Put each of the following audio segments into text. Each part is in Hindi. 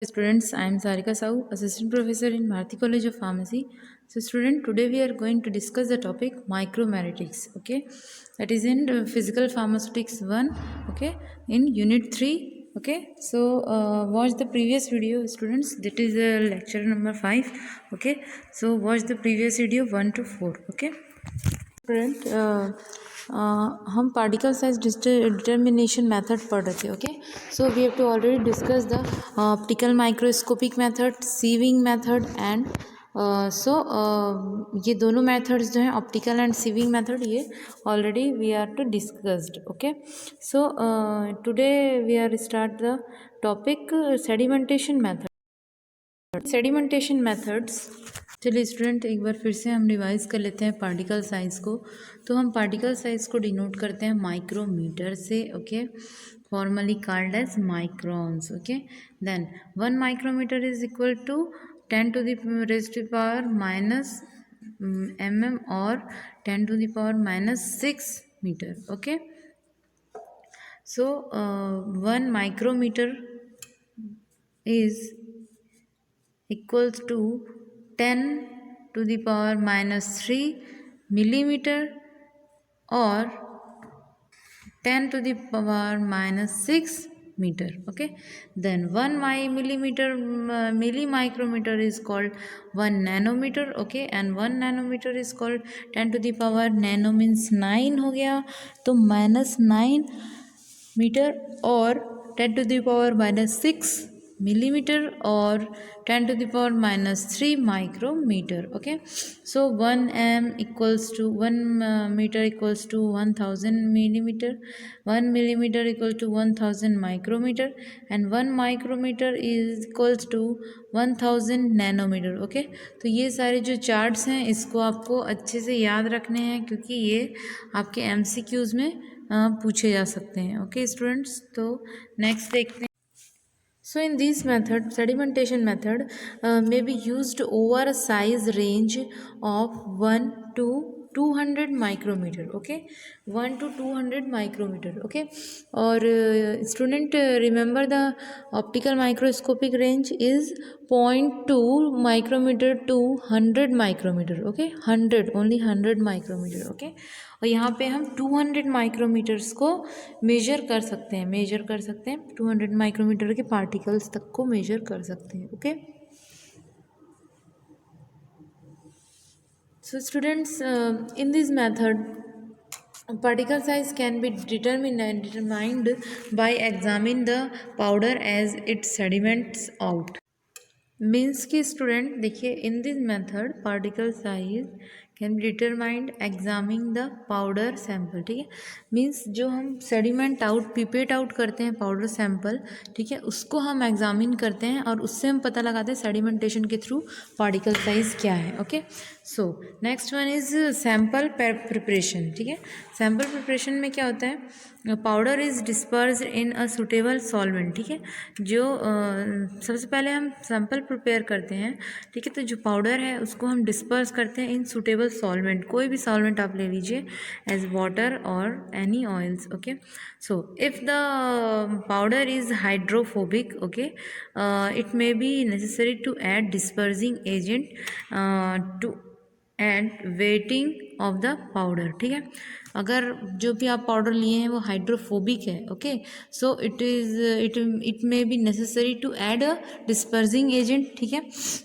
Students, I am Sarika Sahu, Assistant Professor in Bharati College of Pharmacy. So, student, today we are going to discuss the topic micromeritics. Okay, that is in Physical Pharmaceutics 1. Okay, in Unit 3. Okay, so watch the previous video, students. That is lecture number 5. Okay, so watch the previous video 1 to 4. Okay. Student हम पार्टिकल साइज डिटर्मिनेशन मेथड पढ़ रहे थे. Okay, so we have to already discuss the optical microscopic method, sieving method and so ये दोनों मेथड्स जो हैं ऑप्टिकल एंड सीविंग मेथड, ये already we are to discussed. Okay, so today we are start the topic sedimentation method. Sedimentation methods. चलिए स्टूडेंट, एक बार फिर से हम रिवाइज कर लेते हैं पार्टिकल साइज़ को. तो हम पार्टिकल साइज़ को डिनोट करते हैं माइक्रोमीटर से. Okay, formally called as microns. Okay, then 1 micrometre is equal to 10 to the raise to power minus mm और 10 to the power minus 6 metre. Okay, so 1 micrometre is equals to 10 to the power minus 3 millimeter or 10 to the power minus 6 meter. Okay, then 1 millimeter milli micrometer is called 1 nanometer. Okay, and 1 nanometer is called 10 to the power, nano means 9 हो गया, तो minus 9 मीटर और 10 to the power minus 6 millimeter or 10 to the power minus 3 micrometer. Okay, so 1 m equals to 1 meter equals to 1000 millimeter, 1 millimeter equal to 1000 micrometer, and 1 micrometer is equals to 1000 nanometer. Okay, तो ये सारे जो चार्ट्स हैं इसको आपको अच्छे से याद रखने हैं क्योंकि ये आपके MCQs में पूछे जा सकते हैं. ओके स्टूडेंट्स, तो नेक्स्ट देखते हैं. So in this method, sedimentation method may be used over a size range of 1 to 200 micrometer. Okay, 1 to 200 micrometer. Okay, or student, remember the optical microscopic range is 0.2 micrometer to 100 micrometer. Okay, 100, only 100 micrometer. Okay, और यहाँ पे हम 200 माइक्रोमीटर्स को मेजर कर सकते हैं 200 माइक्रोमीटर के पार्टिकल्स तक को मेजर कर सकते हैं. Okay, so students, in this method particle size can be determined by examining the powder as it sediments out. Means कि स्टूडेंट देखिए, इन this method particle size can be determined examining the powder sample. ठीक है, मीन्स जो हम सेडिमेंट आउट पिपेट आउट करते हैं पाउडर सैम्पल, ठीक है, उसको हम एग्जामिन करते हैं और उससे हम पता लगाते हैं सेडिमेंटेशन के थ्रू पार्टिकल साइज क्या है. Okay, so next one is sample preparation. ठीक है, सैम्पल प्रिपरेशन में क्या होता है, powder is dispersed in a suitable solvent. ठीक है, जो सबसे पहले हम सैम्पल प्रिपेयर करते हैं. ठीक है, तो जो पाउडर है उसको हम डिस्पर्स करते हैं इन सुटेबल सॉल्वेंट. कोई भी सॉल्वेंट आप ले लीजिए एज वाटर और any oils. Okay, so if the powder is hydrophobic, okay, it may be necessary to add dispersing agent to and wetting of the powder. ठीक है, अगर जो भी आप पाउडर लिए हैं वो हाइड्रोफोबिक है, okay, so it may be necessary to add a dispersing agent. ठीक है,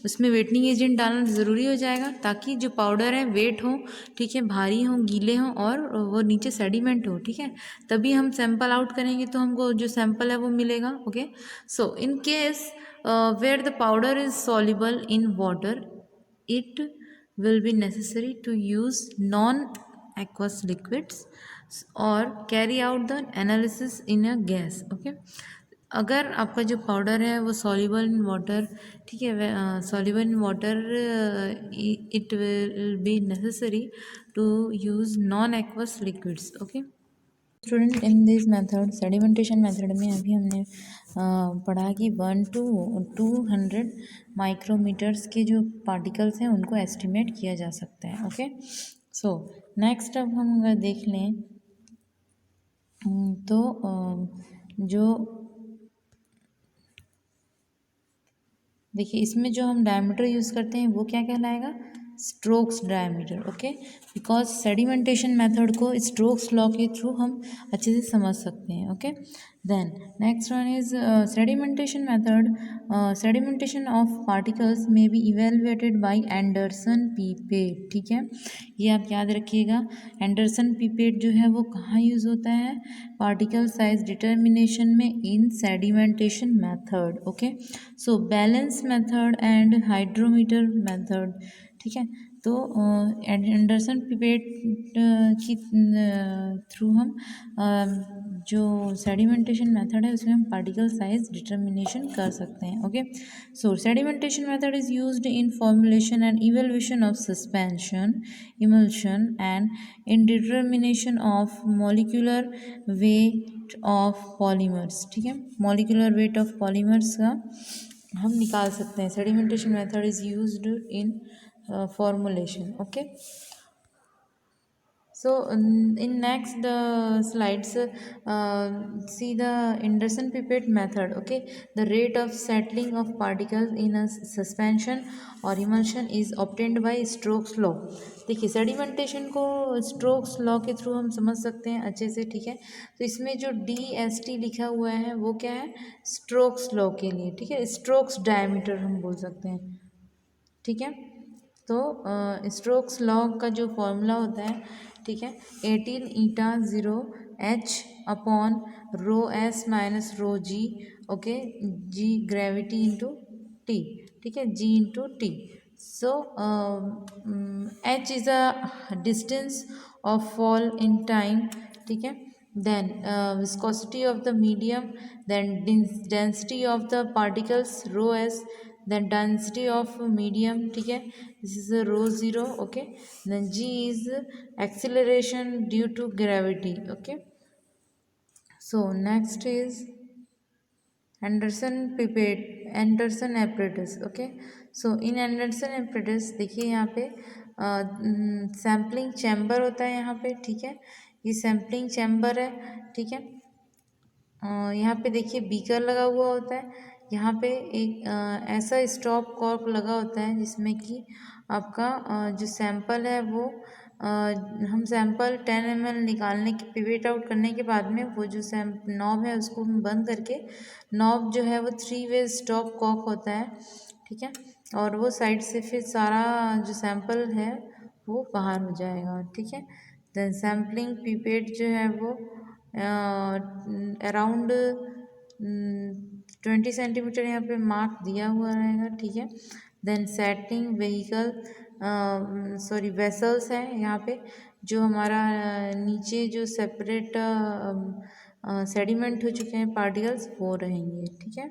उसमें वेटनिंग एजेंट डालना ज़रूरी हो जाएगा ताकि जो पाउडर है वेट हो, ठीक है, भारी हो, गीले हों और वो नीचे सेडिमेंट हो. ठीक है, तभी हम सैंपल आउट करेंगे तो हमको जो सैंपल है वो मिलेगा. Okay, so in case where the powder is soluble in water, it will be necessary to use non-aqueous liquids or carry out the analysis in a gas. Okay, अगर आपका जो पाउडर है वो सॉल्युबल इन वाटर, ठीक है, soluble in water, it will be necessary to use non aqueous liquids. Okay student, in this method sedimentation method में अभी हमने पढ़ा कि 1 to 200 माइक्रोमीटर्स के जो पार्टिकल्स हैं उनको एस्टिमेट किया जा सकता है. ओके, सो नेक्स्ट अब हम अगर देख लें तो जो देखिए इसमें जो हम डायमीटर यूज़ करते हैं वो क्या कहलाएगा, Stokes diameter. Okay, because sedimentation method को स्ट्रोक्स लॉ के थ्रू हम अच्छे से समझ सकते हैं। Okay, then next one is sedimentation method. Sedimentation of particles may be evaluated by Andreasen pipette. ठीक है, ये आप याद रखिएगा। एंडरसन पीपेट जो है वो कहाँ यूज़ होता है, पार्टिकल साइज डिटर्मिनेशन में in sedimentation method. Okay, so balance method and hydrometer method. ठीक है, तो एंडरसन पिपेट की थ्रू हम जो सेडिमेंटेशन मेथड है उसमें हम पार्टिकल साइज डिटर्मिनेशन कर सकते हैं। Okay, so sedimentation method is used in formulation and evaluation of suspension, emulsion and in determination of molecular weight of polymers. ठीक है, मॉलिक्यूलर वेट ऑफ पॉलीमर्स का हम निकाल सकते हैं। Sedimentation method is used in formulation. Okay, so in next the slides see the Anderson pipette method. Okay, the rate of settling of particles in a suspension or emulsion is obtained by Stokes law. देखिए सेडिमेंटेशन को स्ट्रोक्स लॉ के थ्रू हम समझ सकते हैं अच्छे से। ठीक है, तो इसमें जो DST लिखा हुआ है वो क्या है, स्ट्रोक्स लॉ के लिए। ठीक है, स्ट्रोक्स डायमीटर हम बोल सकते हैं। ठीक है, तो स्ट्रोक्स लॉ का जो फॉर्मूला होता है, ठीक है, 18 ईटा 0 H upon rho S minus rho G। Okay, G gravity into T। ठीक है, G into T। So H is a distance of fall in time. ठीक है, then viscosity of the medium, then density of the particles rho s, then density of medium। ठीक है, this is a rho 0। okay, then g is acceleration due to gravity। okay, so next is Anderson apparatus। Okay, so in Anderson apparatus देखिए यहाँ पे सैम्पलिंग चैम्बर होता है यहाँ पे। ठीक है, ये सैम्पलिंग चैम्बर है। ठीक है, यहाँ पे देखिए बीकर लगा हुआ होता है। यहाँ पे एक ऐसा स्टॉप कॉर्क लगा होता है जिसमें कि आपका जो सैंपल है वो हम सैंपल 10 ml निकालने के पिवेट आउट करने के बाद में वो जो नॉब है उसको हम बंद करके, नॉब जो है वो 3 वे स्टॉप कॉर्क होता है। ठीक है, और वो साइड से फिर सारा जो सैंपल है वो बाहर हो जाएगा। ठीक है, देन सैम्पलिंग पिपेट जो है वो अराउंड 20 सेंटीमीटर यहाँ पे मार्क दिया हुआ रहेगा। ठीक है, then setting vehicle sorry vessels हैं यहाँ पे, जो हमारा नीचे जो सेपरेट सेडिमेंट हो चुके हैं पार्टिकल्स वो रहेंगे। ठीक है,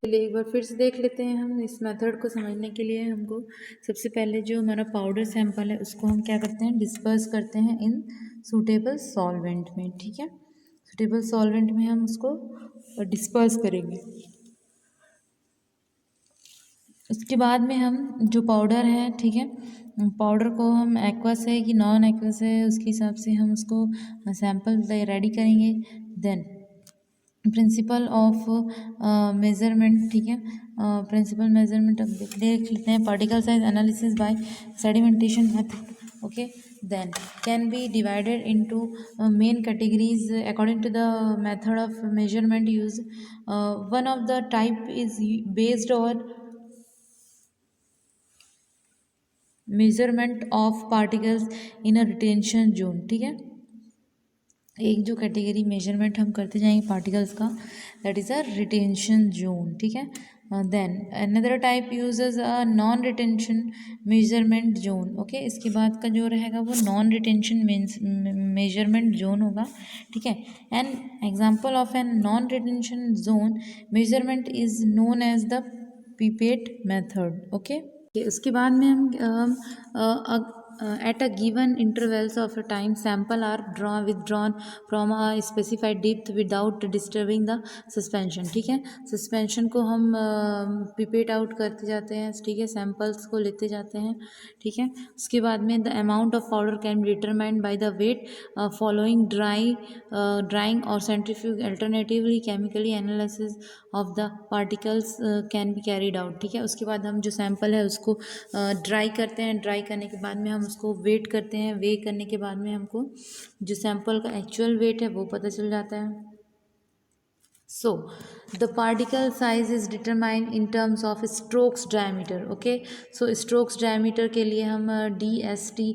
चलिए एक बार फिर से देख लेते हैं। हम इस मेथड को समझने के लिए हमको सबसे पहले जो हमारा पाउडर सैंपल है उसको हम क्या करते हैं, डिस्पर्स करते हैं इन सूटेबल सॉल्वेंट में। ठीक है, सूटेबल सॉल्वेंट में हम उसको डिस्पर्स करेंगे। उसके बाद में हम जो पाउडर है, ठीक है, पाउडर को हम एक्वस है कि नॉन एक्वस है उसके हिसाब से हम उसको सैंपल रेडी करेंगे। Then principle of measurement. ठीक है, प्रिंसिपल मेजरमेंट अब देख लेते हैं। Particle size analysis by sedimentation method. Okay, then can be divided into main categories according to the method of measurement used। one of the type is based on measurement of particles in a retention zone। ठीक है, एक जो कैटेगरी मेजरमेंट हम करते जाएंगे पार्टिकल्स का, that is a retention zone. ठीक है, then another type uses a non retention measurement zone. Okay, इसके बाद का जो रहेगा वो नॉन रिटेंशन मेजरमेंट जोन होगा। ठीक है, an example of an non retention zone measurement is known as the pipette method. Okay, उसके बाद में हम at a given intervals of a time sample are withdrawn from a specified depth without disturbing the suspension. ठीक है, सस्पेंशन को हम पिपेट आउट करते जाते हैं, ठीक है, सैम्पल्स को लेते जाते हैं, ठीक है। उसके बाद में the amount of powder can be determined by the weight following drying और centrifuge alternatively chemically analysis of the particles can be carried out. ठीक है, उसके बाद हम जो सैंपल है उसको ड्राई करते हैं, ड्राई करने के बाद में हम उसको वेट करते हैं, वे करने के बाद में हमको जो सैंपल का एक्चुअल वेट है वो पता चल जाता है। So the particle size is determined in terms of strokes diameter. Okay, so strokes diameter के लिए हम DST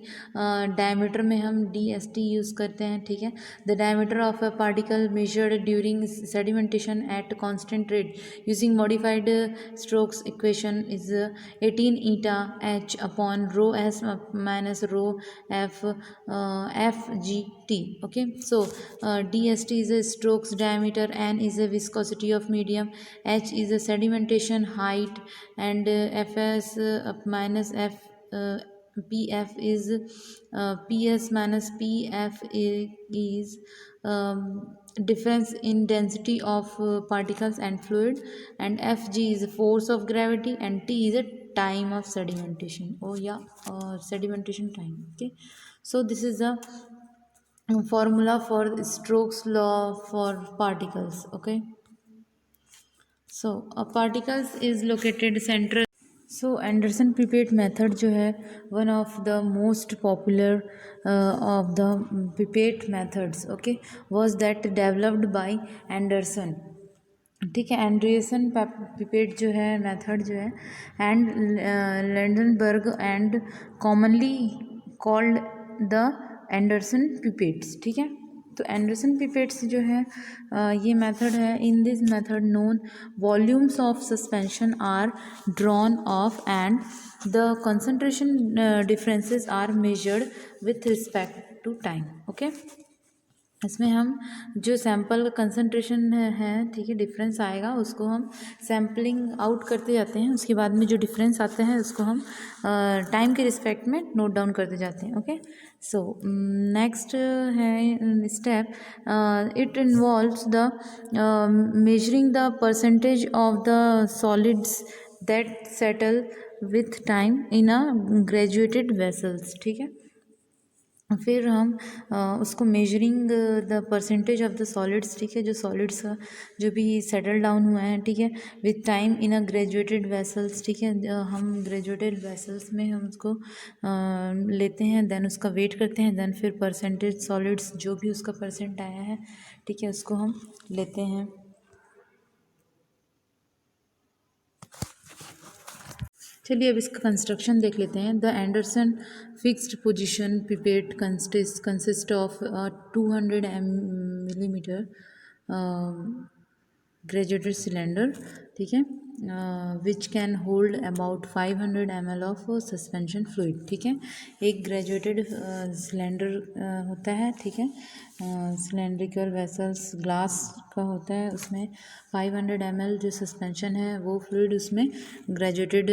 diameter में हम DST यूज़ करते हैं। ठीक है, the diameter of a particle measured during sedimentation at constant rate using modified Stokes equation is 18 eta h upon rho s minus rho f FGT. Okay, so DST is a Stokes diameter, n is a viscosity of medium, h is a sedimentation height, and fs minus f pf is ps minus pf is difference in density of particles and fluid, and fg is force of gravity, and t is a time of sedimentation. Oh yeah, sedimentation time. Okay, so this is the formula for Stokes law for particles. Okay, so a particles is located central. So Anderson pipette method जो है one of the most popular of the pipette methods, okay, was that developed by Anderson. ठीक है, एंडरसन पिपेट जो है मेथड जो है and Landenberg and commonly called the Andreasen pipettes. ठीक है, तो एंडरसन पिपेट्स जो है ये मेथड है। In this method known volumes of suspension are drawn off and the concentration differences are measured with respect to time. Okay, इसमें हम जो सैंपल का कंसंट्रेशन है, ठीक है, डिफरेंस आएगा, उसको हम सैम्पलिंग आउट करते जाते हैं, उसके बाद में जो डिफरेंस आते हैं उसको हम टाइम के रिस्पेक्ट में नोट डाउन करते जाते हैं। ओके, सो नेक्स्ट है step, it involves the measuring the percentage of the solids that settle with time in a graduated vessels. ठीक है, फिर हम उसको measuring the percentage of the solids, ठीक है, जो सॉलिड्स का जो भी सेटल डाउन हुआ है, ठीक है, with time in a graduated vessels. ठीक है, हम ग्रेजुएटेड वेसल्स में हम उसको लेते हैं, देन उसका वेट करते हैं, देन फिर परसेंटेज सॉलिड्स जो भी उसका परसेंट आया है, ठीक है, उसको हम लेते हैं। चलिए अब इसका कंस्ट्रक्शन देख लेते हैं। The Anderson fixed position pipette consist of 200 millimetre graduated cylinder, ठीक है, which can hold about 500 ml of suspension fluid. ठीक है, एक ग्रेजुएटेड सिलेंडर होता है, ठीक है, सिलेंड्रिकल वेसल्स ग्लास का होता है, उसमें 500 ml जो सस्पेंशन है वो फ्लूइड उसमें ग्रेजुएटेड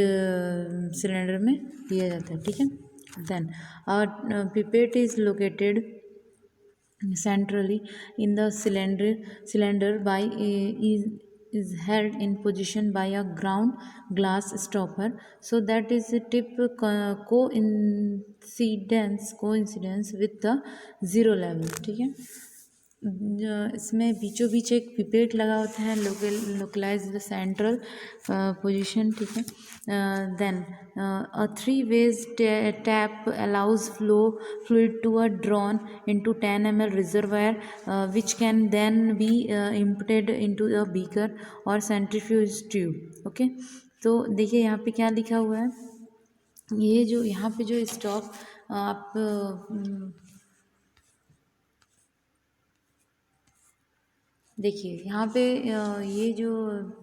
सिलेंडर में दिया जाता है। ठीक है, then pipette is located centrally in the cylinder by is held in position by a ground glass stopper, so that is a tip coincidence with the zero level। ठीक है, इसमें बीचों बीच एक पिपेट लगा होता है, लोकलाइज द सेंट्रल पोजीशन। ठीक है, then a 3 ways tap allows fluid to a drawn into 10 ml reservoir, which can then be emptied into a beaker or centrifuge tube। Okay, तो देखिए यहाँ पे क्या लिखा हुआ है, ये जो यहाँ पे जो स्टॉक आप देखिए यहाँ पे ये जो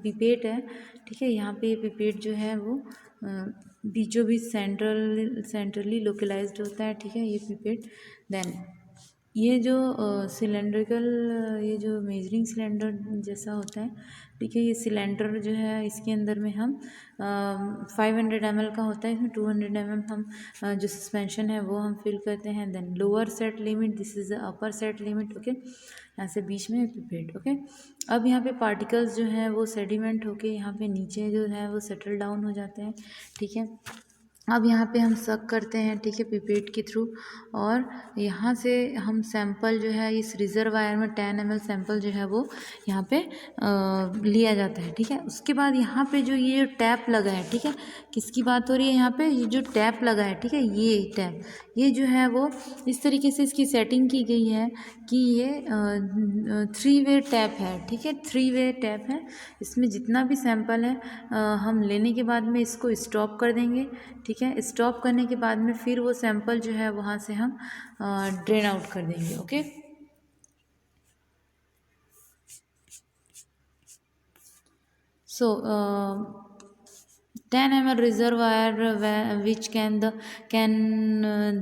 पिपेट है, ठीक है, यहाँ पे ये पिपेट जो है वो बीचों बीच सेंट्रली लोकलाइज्ड होता है। ठीक है, ये पिपेट देन ये जो सिलेंड्रिकल, ये जो मेजरिंग सिलेंडर जैसा होता है, ठीक है, ये सिलेंडर जो है इसके अंदर में हम 500 ml का होता है, इसमें 200 ml हम जो सस्पेंशन है वो हम फिल करते हैं। Then lower set limit, this is the upper set limit, okay, यहाँ से बीच में पिपेट, ओके। अब यहाँ पे पार्टिकल्स जो है वो सेडिमेंट होके यहाँ पे नीचे जो है वो सेटल डाउन हो जाते हैं, ठीक है। अब यहाँ पे हम सक करते हैं, ठीक है, पिपेट के थ्रू, और यहाँ से हम सैंपल जो है इस रिजर्वायर में 10 ml सैंपल जो है वो यहाँ पे लिया जाता है, ठीक है। उसके बाद यहाँ पे जो ये टैप लगा है, ठीक है, किसकी बात हो रही है यहाँ पे, ये जो टैप लगा है, ठीक है, ये टैप, ये जो है वो इस तरीके से इसकी सेटिंग की गई है कि ये 3 वे टैप है, ठीक है, 3 वे टैप है। इसमें जितना भी सैंपल है हम लेने के बाद में इसको स्टॉप कर देंगे, ठीक है। स्टॉप करने के बाद में फिर वो सैंपल जो है वहाँ से हम ड्रेन आउट कर देंगे, okay. So 10 ml reservoir which can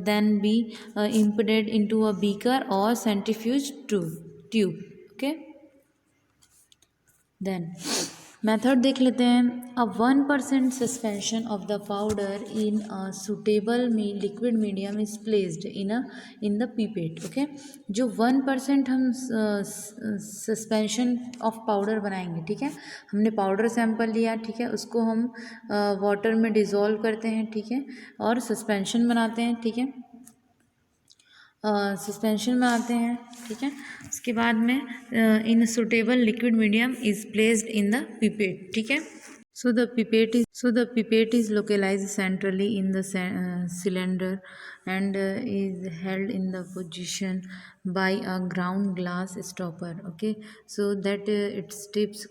then be emptied into a beaker or centrifuge tube, okay। Then method देख लेते हैं। A 1% suspension of the powder in a suitable liquid medium is placed in the pipette, okay. जो 1% हम सस्पेंशन ऑफ पाउडर बनाएंगे, ठीक है, हमने पाउडर सैंपल लिया, ठीक है, उसको हम वाटर में डिज़ोल्व करते हैं, ठीक है, और सस्पेंशन बनाते हैं, ठीक है, सस्पेंशन में आते हैं, ठीक है। उसके बाद में इन suitable liquid medium is placed in the pipette, ठीक है। So the pipette is localized centrally in the cylinder and is held in the position by a ground glass stopper, okay, so that its tips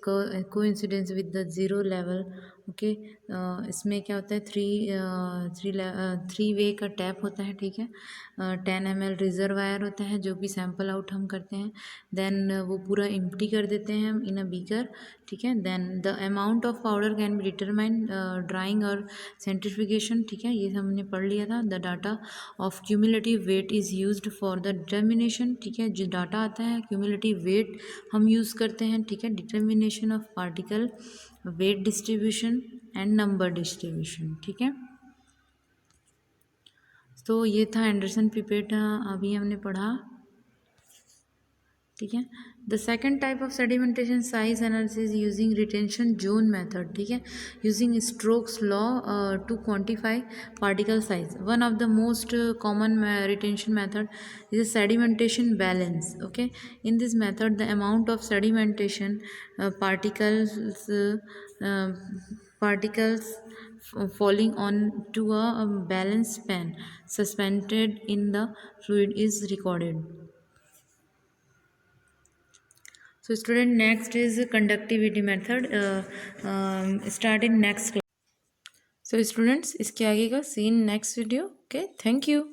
coincidence with the zero level, okay. इसमें क्या होता है, थ्री वे का टैप होता है, ठीक है। 10 ml रिजर्वायर होता है जो भी सैंपल आउट हम करते हैं, देन वो पूरा एम्प्टी कर देते हैं हम इन अ बीकर, ठीक है। Then the amount of powder can be determined drying और सेंट्रिफिकेशन, ठीक है, ये हमने पढ़ लिया था। The data of cumulative weight is used for the determination, ठीक है, जो डाटा आता है क्यूमुलेटिव वेट हम यूज़ करते हैं, ठीक है, determination of particle wait distribution and number distribution, ठीक है। तो ये था एंडरसन पिपेट, अभी हमने पढ़ा, ठीक है। The second type of sedimentation size analysis using retention zone method, ठीक है, using Stokes law to quantify particle size. One of the most common retention method is sedimentation balance, okay. In this method the amount of sedimentation particles falling on to a balance pan suspended in the fluid is recorded. So student, next is conductivity method, start in next class. So students, इसके आगे का see in next video, okay, thank you.